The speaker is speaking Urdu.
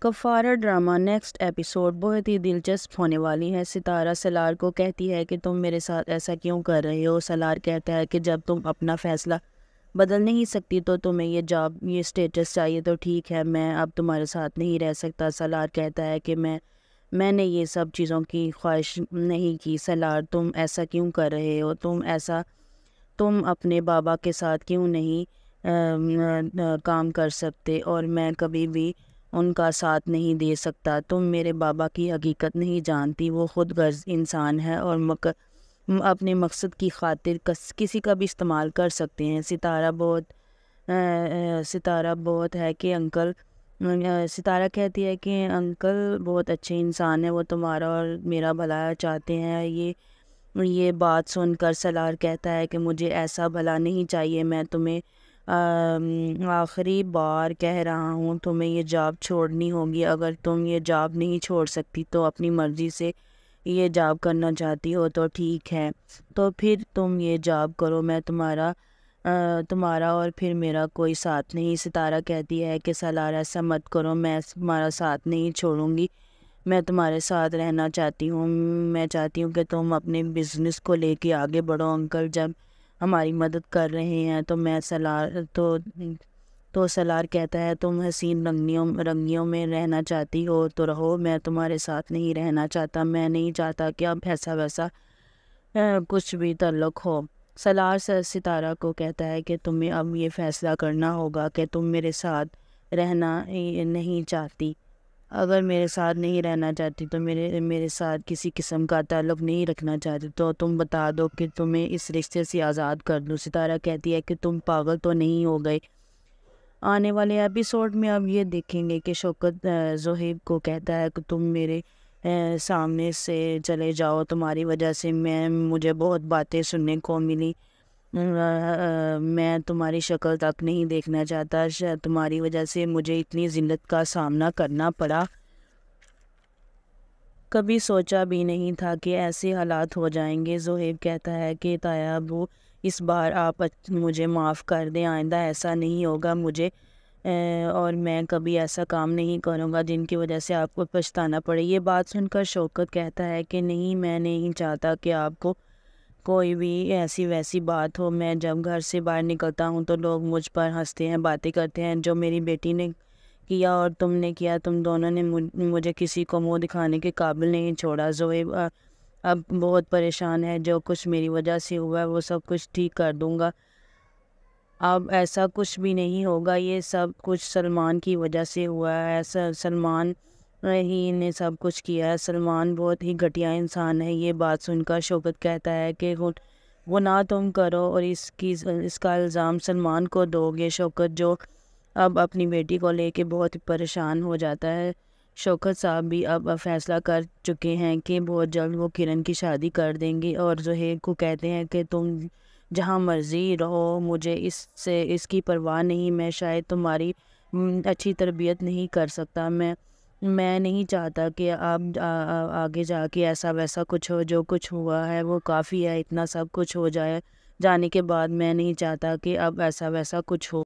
کفارہ ڈرامہ نیکسٹ ایپیسوڈ بہت ہی دلچسپ ہونے والی ہے۔ ستارہ سالار کو کہتی ہے کہ تم میرے ساتھ ایسا کیوں کر رہے ہو؟ سالار کہتا ہے کہ جب تم اپنا فیصلہ بدل نہیں سکتی تو تمہیں یہ جاب یہ اسٹیٹس چاہیے تو ٹھیک ہے، میں اب تمہارے ساتھ نہیں رہ سکتا۔ سالار کہتا ہے کہ میں نے یہ سب چیزوں کی خواہش نہیں کی۔ سالار تم ایسا کیوں کر رہے ہو؟ تم اپنے بابا کے ساتھ کیوں نہیں کام کر سکتے؟ اور میں کبھی بھی ان کا ساتھ نہیں دے سکتا۔ تم میرے بابا کی حقیقت نہیں جانتی، وہ خود غرض انسان ہے اور اپنے مقصد کی خاطر کسی کا بھی استعمال کر سکتے ہیں۔ ستارہ بہت ہے کہ انکل ستارہ کہتی ہے کہ انکل بہت اچھے انسان ہیں، وہ تمہارا اور میرا بھلا چاہتے ہیں۔ یہ بات سن کر سالار کہتا ہے کہ مجھے ایسا بھلا نہیں چاہیے، میں تمہیں آخری بار کہہ رہا ہوں، تمہیں یہ جاب چھوڑنی ہوگی۔ اگر تم یہ جاب نہیں چھوڑ سکتی تو اپنی مرضی سے یہ جاب کرنا چاہتی ہو تو ٹھیک ہے، تو پھر تم یہ جاب کرو، میں تمہارا اور پھر میرا کوئی ساتھ نہیں۔ ستارہ کہتی ہے کہ سالار ایسا مت کرو، میں تمہارا ساتھ نہیں چھوڑوں گی، میں تمہارے ساتھ رہنا چاہتی ہوں، میں چاہتی ہوں کہ تم اپنے بزنس کو لے کے آگے بڑھو۔ انکل جب ہماری مدد کر رہے ہیں تو سالار کہتا ہے تم حسین رنگیوں میں رہنا چاہتی ہو تو رہو، میں تمہارے ساتھ نہیں رہنا چاہتا، میں نہیں چاہتا کہ اب ایسا ویسا کچھ بھی تعلق ہو۔ سالار ستارہ کو کہتا ہے کہ تمہیں اب یہ فیصلہ کرنا ہوگا کہ تم میرے ساتھ رہنا نہیں چاہتی۔ اگر میرے ساتھ نہیں رہنا چاہتی تو میرے ساتھ کسی قسم کا تعلق نہیں رکھنا چاہتی تو تم بتا دو کہ تمہیں اس رشتے سے آزاد کر دوں۔ ستارہ کہتی ہے کہ تم پاگل تو نہیں ہو گئے؟ آنے والے ایپیسوڈ میں اب یہ دیکھیں گے کہ شوکت زہیب کو کہتا ہے کہ تم میرے سامنے سے چلے جاؤ، تمہاری وجہ سے مجھے بہت باتیں سننے کو ملی، میں تمہاری شکل تک نہیں دیکھنا چاہتا، تمہاری وجہ سے مجھے اتنی ذلت کا سامنا کرنا پڑا، کبھی سوچا بھی نہیں تھا کہ ایسے حالات ہو جائیں گے۔ زہیب کہتا ہے کہ تایا ابو اس بار آپ مجھے معاف کر دیں، آئندہ ایسا نہیں ہوگا اور میں کبھی ایسا کام نہیں کروں گا جن کی وجہ سے آپ کو پچھتانا پڑے۔ یہ بات سن کر شوکت کہتا ہے کہ نہیں، میں نہیں چاہتا کہ آپ کو کوئی بھی ایسی ویسی بات ہو، میں جب گھر سے باہر نکلتا ہوں تو لوگ مجھ پر ہنستے ہیں، باتیں کرتے ہیں، جو میری بیٹی نے کیا اور تم نے کیا، تم دونوں نے مجھے کسی کو منہ دکھانے کے قابل نہیں چھوڑا۔ زہیب اب بہت پریشان ہے، جو کچھ میری وجہ سے ہوا ہے وہ سب کچھ ٹھیک کر دوں گا، اب ایسا کچھ بھی نہیں ہوگا، یہ سب کچھ سلمان کی وجہ سے ہوا ہے، سلمان ہی نے سب کچھ کیا ہے، سلمان بہت ہی گھٹیا انسان ہے۔ یہ بات سن کر شوکت کہتا ہے کہ گناہ تم کرو اور اس کا الزام سلمان کو دو گے۔ شوکت جو اب اپنی بیٹی کو لے کے بہت پریشان ہو جاتا ہے۔ شوکت صاحب بھی اب فیصلہ کر چکے ہیں کہ بہت جلد وہ کرن کی شادی کر دیں گے اور زہیب کو کہتے ہیں کہ تم جہاں مرضی رہو، مجھے اس کی پرواہ نہیں، میں شاید تمہاری اچھی تربیت نہیں کر سکتا، میں نہیں چاہتا کہ اب آگے جا کے ایسا ویسا کچھ ہو، جو کچھ ہوا ہے وہ کافی ہے، اتنا سب کچھ ہو جانے کے بعد میں نہیں چاہتا کہ اب ایسا ویسا کچھ ہو۔